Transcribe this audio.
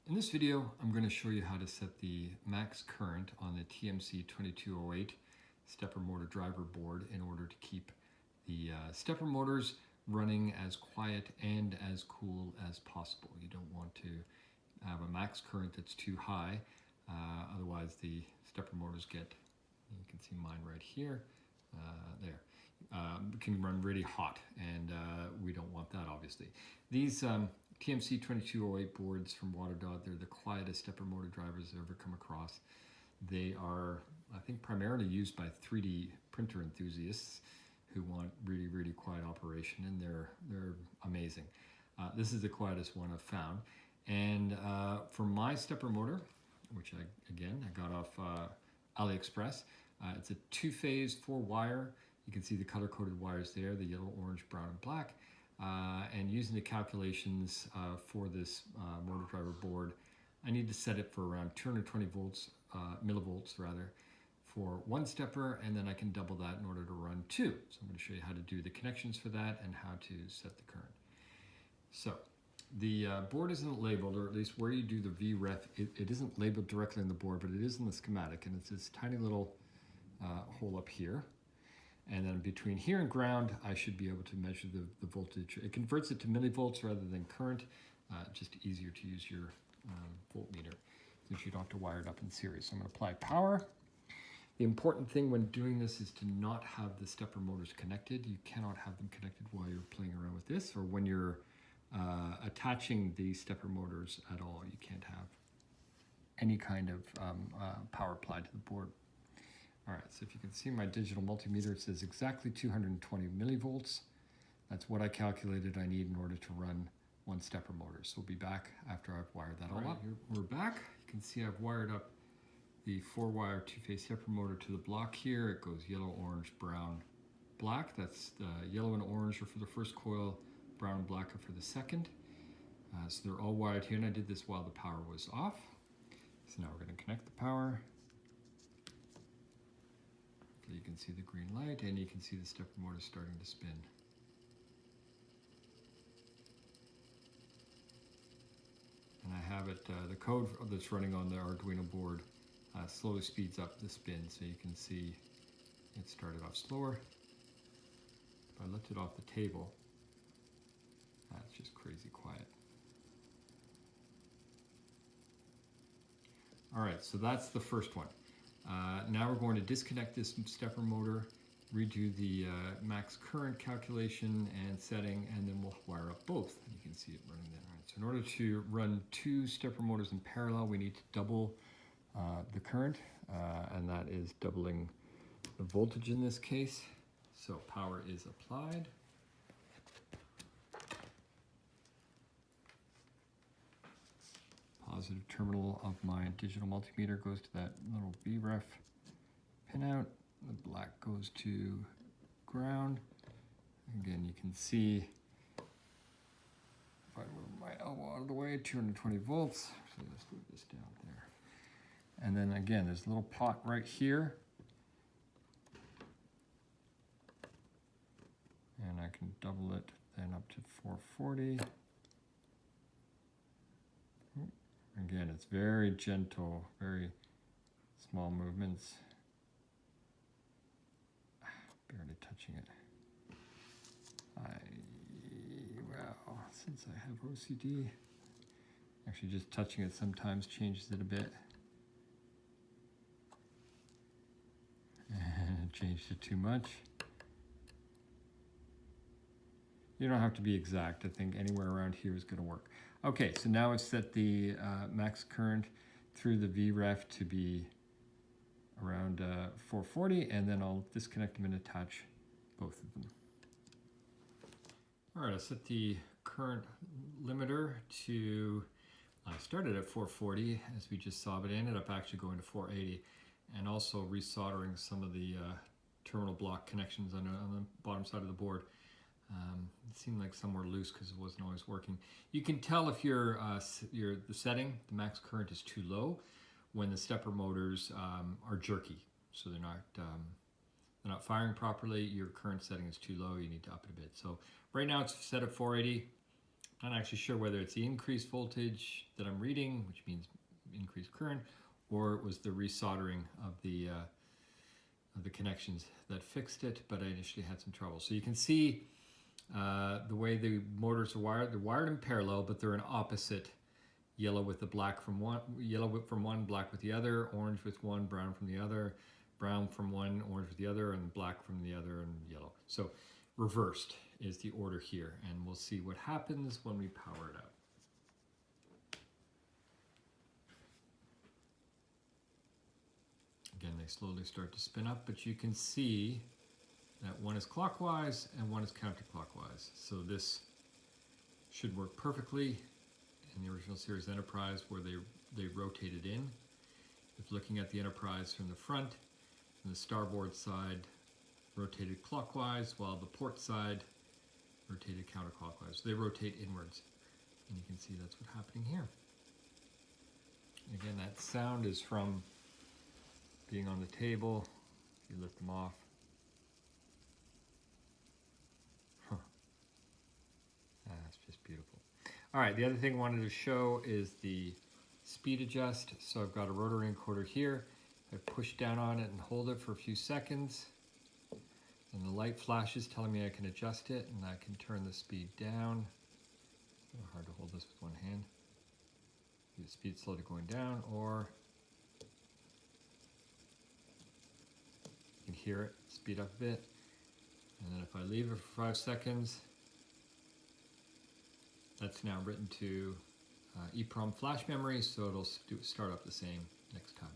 In this video, I'm going to show you how to set the max current on the TMC 2208 stepper motor driver board in order to keep the stepper motors running as quiet and as cool as possible. You don't want to have a max current that's too high, otherwise the stepper motors get, you can see mine right here, can run really hot, and we don't want that, obviously. These TMC 2208 boards from WaterDot, they're the quietest stepper motor drivers I've ever come across. They are, I think, primarily used by 3D printer enthusiasts who want really, really quiet operation, and they're amazing. This is the quietest one I've found. And for my stepper motor, which I got off AliExpress, it's a 2-phase 4-wire. You can see the color-coded wires there, the yellow, orange, brown, and black. And using the calculations for this motor driver board, I need to set it for around 220 volts, millivolts rather, for one stepper, and then I can double that in order to run two. So I'm going to show you how to do the connections for that and how to set the current. So the board isn't labeled, or at least where you do the Vref, it isn't labeled directly on the board, but it is in the schematic, and it's this tiny little hole up here. And then between here and ground, I should be able to measure the voltage. It converts it to millivolts rather than current, just easier to use your voltmeter since you don't have to wire it up in series. So I'm going to apply power. The important thing when doing this is to not have the stepper motors connected. You cannot have them connected while you're playing around with this, or when you're attaching the stepper motors at all. You can't have any kind of power applied to the board. All right, so if you can see my digital multimeter, it says exactly 220 millivolts. That's what I calculated I need in order to run one stepper motor. So we'll be back after I've wired that all up. We're back. You can see I've wired up the 4-wire 2-phase stepper motor to the block here. It goes yellow, orange, brown, black. That's yellow and orange are for the first coil, brown and black are for the second. So they're all wired here, and I did this while the power was off. So now we're going to connect the power. You can see the green light, and you can see the stepper motor starting to spin. And I have it, the code that's running on the Arduino board slowly speeds up the spin, so you can see it started off slower. If I lift it off the table, that's just crazy quiet. All right, so that's the first one. Now we're going to disconnect this stepper motor, redo the max current calculation and setting, and then we'll wire up both. You can see it running there. Right, so in order to run two stepper motors in parallel, we need to double the current, and that is doubling the voltage in this case. So power is applied. Positive terminal of my digital multimeter goes to that little Vref pinout. The black goes to ground. Again, you can see if I move my elbow out of the way, 220 volts. So let's move this down there. And then again, there's a little pot right here. And I can double it then up to 440. Again, it's very gentle, very small movements. Barely touching it. Well, since I have OCD, actually just touching it sometimes changes it a bit. And it changed it too much. You don't have to be exact. I think anywhere around here is going to work. Okay, so now I've set the max current through the Vref to be around 440, and then I'll disconnect them and attach both of them. All right, I set the current limiter to, I started at 440 as we just saw, but it ended up actually going to 480, and also resoldering some of the terminal block connections on the bottom side of the board. It seemed like some were loose because it wasn't always working. You can tell if the setting, the max current is too low, when the stepper motors are jerky, so they're not firing properly. Your current setting is too low. You need to up it a bit. So right now it's set at 480. I'm not actually sure whether it's the increased voltage that I'm reading, which means increased current, or it was the resoldering of the connections that fixed it, but I initially had some trouble. So you can see the way the motors are wired. They're wired in parallel, but they're in opposite. Yellow with the black from one, black with the other, orange with one, brown from the other, brown from one, orange with the other, and black from the other, and yellow. So reversed is the order here, and we'll see what happens when we power it up. Again, they slowly start to spin up, but you can see that one is clockwise and one is counterclockwise. So this should work perfectly in the original series Enterprise, where they rotated in. If looking at the Enterprise from the front, and the starboard side rotated clockwise, while the port side rotated counterclockwise. So they rotate inwards, and you can see that's what's happening here. Again, that sound is from being on the table. You lift them off. That's just beautiful. All right, the other thing I wanted to show is the speed adjust. So I've got a rotary encoder here. I push down on it and hold it for a few seconds, and the light flashes telling me I can adjust it, and I can turn the speed down. A little hard to hold this with one hand. The speed slowly going down, or you can hear it speed up a bit. And then if I leave it for 5 seconds, that's now written to EEPROM flash memory, so it'll start up the same next time.